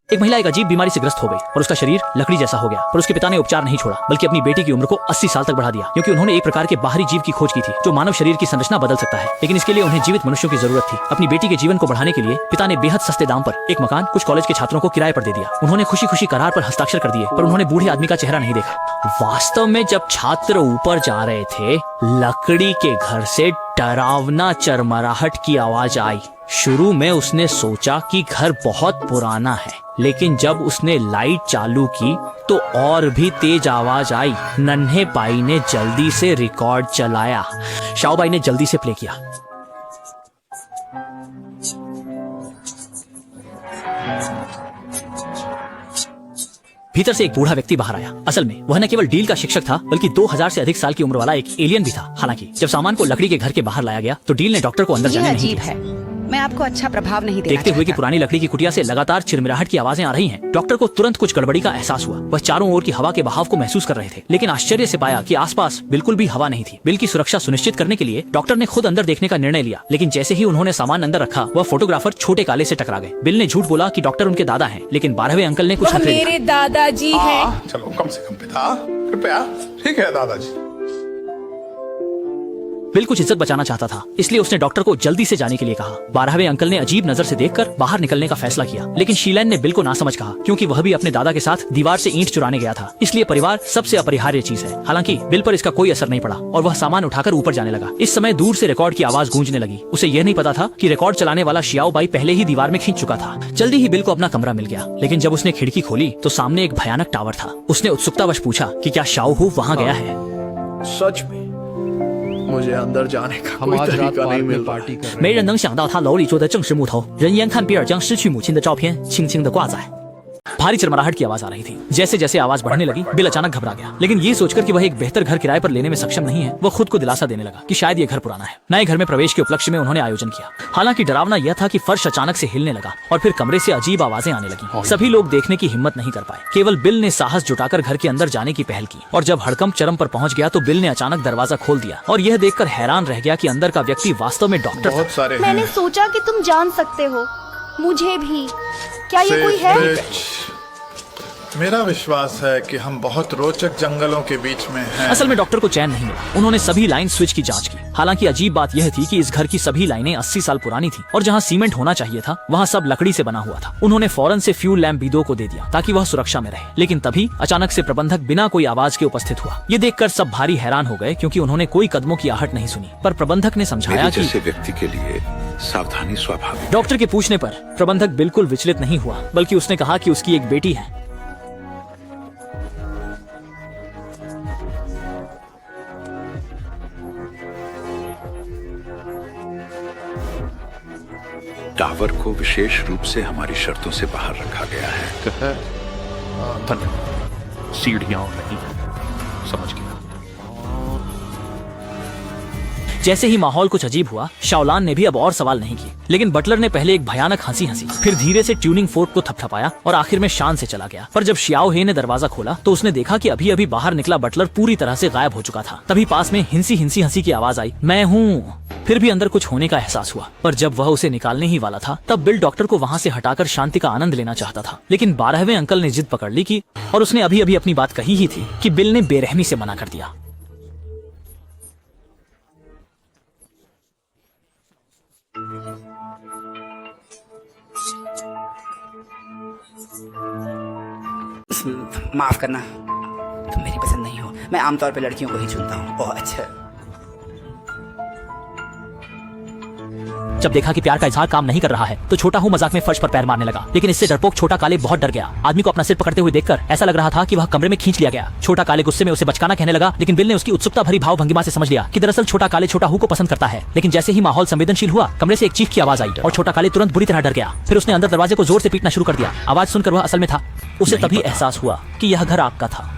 एक महिला एक अजीब बीमारी से ग्रस्त हो गई और उसका शरीर लकड़ी जैसा हो गया, पर उसके पिता ने उपचार नहीं छोड़ा बल्कि अपनी बेटी की उम्र को 80 साल तक बढ़ा दिया, क्योंकि उन्होंने एक प्रकार के बाहरी जीव की खोज की थी जो मानव शरीर की संरचना बदल सकता है। लेकिन इसके लिए उन्हें जीवित मनुष्यों की जरूरत थी। अपनी बेटी के जीवन को बढ़ाने के लिए पिता ने बेहद सस्ते दाम पर एक मकान कुछ कॉलेज के छात्रों को किराए पर दे दिया। उन्होंने खुशी खुशी करार पर हस्ताक्षर कर दिए, पर उन्होंने बूढ़े आदमी का चेहरा नहीं देखा। वास्तव में जब छात्र ऊपर जा रहे थे, लकड़ी के घर से डरावना चरमराहट की आवाज आई। शुरू में उसने सोचा कि घर बहुत पुराना है, लेकिन जब उसने लाइट चालू की तो और भी तेज आवाज आई। नन्हे बाई ने जल्दी से रिकॉर्ड चलाया। शाओबाई ने जल्दी से प्ले किया। भीतर से एक बूढ़ा व्यक्ति बाहर आया। असल में वह न केवल डील का शिक्षक था, बल्कि 2000 से अधिक साल की उम्र वाला एक एलियन भी था। हालांकि जब सामान को लकड़ी के घर के बाहर लाया गया तो डील ने डॉक्टर को अंदर जाने नहीं दिया। मैं आपको अच्छा प्रभाव नहीं देना देखते हुए कि पुरानी लकड़ी की कुटिया से लगातार चिरमिराहट की आवाजें आ रही हैं, डॉक्टर को तुरंत कुछ गड़बड़ी का एहसास हुआ। वह चारों ओर की हवा के बहाव को महसूस कर रहे थे, लेकिन आश्चर्य से पाया कि आसपास बिल्कुल भी हवा नहीं थी। बिल की सुरक्षा सुनिश्चित करने के लिए डॉक्टर ने खुद अंदर देखने का निर्णय लिया, लेकिन जैसे ही उन्होंने सामान अंदर रखा, वह फोटोग्राफर छोटे काले से टकरा गए। बिल ने झूठ बोला कि डॉक्टर उनके दादा हैं, लेकिन 12वें अंकल ने कुछ मेरे दादाजी हैं। चलो कम से कम पिता, कृपया। ठीक है दादाजी। बिल कुछ इज्जत बचाना चाहता था, इसलिए उसने डॉक्टर को जल्दी से जाने के लिए कहा। 12वें अंकल ने अजीब नजर से देखकर बाहर निकलने का फैसला किया, लेकिन शीलन ने बिल को नासमझ कहा, क्योंकि वह भी अपने दादा के साथ दीवार से ईंट चुराने गया था। इसलिए परिवार सबसे अपरिहार्य चीज है। हालांकि बिल पर इसका कोई असर नहीं पड़ा और वह सामान उठाकर ऊपर जाने लगा। इस समय दूर से रिकॉर्ड की आवाज गूंजने लगी। उसे यह नहीं पता था कि रिकॉर्ड चलाने वाला शियाओबाई पहले ही दीवार में खींच चुका था। जल्दी ही बिल को अपना कमरा मिल गया, लेकिन जब उसने खिड़की खोली तो सामने एक भयानक टावर था। उसने उत्सुकतावश पूछा कि क्या शाओहू वहाँ गया है। सच में मुझे अंदर जाने का कोई तरीका नहीं मिल रहा। 没人能想到他楼里坐的正是木头，人眼看比尔将失去母亲的照片轻轻地挂在。भारी चिरमराहट की आवाज आ रही थी। जैसे जैसे आवाज बढ़ने लगी, बिल अचानक घबरा गया, लेकिन ये सोचकर कि वह एक बेहतर घर किराए पर लेने में सक्षम नहीं है, वह खुद को दिलासा देने लगा कि शायद ये घर पुराना है। नए घर में प्रवेश के उपलक्ष्य में उन्होंने आयोजन किया। हालांकि डरावना यह था कि फर्श अचानक से हिलने लगा और फिर कमरे से अजीब आवाजें आने लगी। सभी लोग देखने की हिम्मत नहीं कर पाए। केवल बिल ने साहस जुटाकर घर के अंदर जाने की पहल की, और जब हड़कंप चरम पर पहुंच गया तो बिल ने अचानक दरवाजा खोल दिया और यह देखकर हैरान रह गया कि अंदर का व्यक्ति वास्तव में डॉक्टर बहुत सारे मैंने सोचा कि तुम जान सकते हो, मुझे भी। क्या ये कोई है? मेरा विश्वास है कि हम बहुत रोचक जंगलों के बीच में हैं। असल में डॉक्टर को चैन नहीं मिला। उन्होंने सभी लाइन स्विच की जांच की। हालांकि अजीब बात यह थी कि इस घर की सभी लाइनें 80 साल पुरानी थी, और जहां सीमेंट होना चाहिए था वहां सब लकड़ी से बना हुआ था। उन्होंने फौरन से फ्यूल लैंप बीदो को दे दिया ताकि वह सुरक्षा में रहे, लेकिन तभी अचानक से प्रबंधक बिना कोई आवाज के उपस्थित हुआ। ये देखकर सब भारी हैरान हो गए, क्योंकि उन्होंने कोई कदमों की आहट नहीं सुनी। पर प्रबंधक ने समझाया कि जैसे व्यक्ति के लिए सावधानी स्वाभाविक। डॉक्टर के पूछने पर प्रबंधक बिल्कुल विचलित नहीं हुआ, बल्कि उसने कहा कि उसकी एक बेटी है। टावर को विशेष रूप से हमारी शर्तों से बाहर रखा गया है। धन्यवाद। सीढ़ियां नहीं, समझ गया। जैसे ही माहौल कुछ अजीब हुआ, शाओलान ने भी अब और सवाल नहीं किए, लेकिन बटलर ने पहले एक भयानक हंसी हंसी, फिर धीरे से ट्यूनिंग फोर्क को थपथपाया और आखिर में शान से चला गया। पर जब शियाओ हे ने दरवाजा खोला तो उसने देखा कि अभी अभी बाहर निकला बटलर पूरी तरह से गायब हो चुका था। तभी पास में हिंसी हिंसी हंसी की आवाज आई, मैं हूँ। फिर भी अंदर कुछ होने का एहसास हुआ, पर जब वह उसे निकालने ही वाला था तब बिल डॉक्टर को वहाँ से हटाकर शांति का आनंद लेना चाहता था। लेकिन 12वें अंकल ने जिद पकड़ ली कि, और उसने अभी अभी अपनी बात कही ही थी कि बिल ने बेरहमी से मना कर दिया। माफ करना, तुम मेरी पसंद नहीं हो। मैं आमतौर पे लड़कियों को ही चुनता हूँ। ओह अच्छा। जब देखा कि प्यार का इजहार काम नहीं कर रहा है तो छोटा हूँ मजाक में फर्श पर पैर मारने लगा, लेकिन इससे डरपोक छोटा काले बहुत डर गया। आदमी को अपना सिर पकड़ते हुए देखकर ऐसा लग रहा था कि वह कमरे में खींच लिया गया। छोटा काले गुस्से में उसे बचकाना कहने लगा, लेकिन बिल ने उसकी उत्सुकता भरी भाव भंगिमा से समझ लिया कि दरअसल छोटा काले छोटा हूँ को पसंद करता है। लेकिन जैसे ही माहौल संवेदनशील हुआ, कमरे से एक चीख की आवाज आई और छोटा काले तुरंत बुरी तरह डर गया। फिर उसने अंदर दरवाजे को जोर से पीटना शुरू कर दिया। आवाज सुनकर वह असल में था। उसे तभी एहसास हुआ कि यह घर आग का था।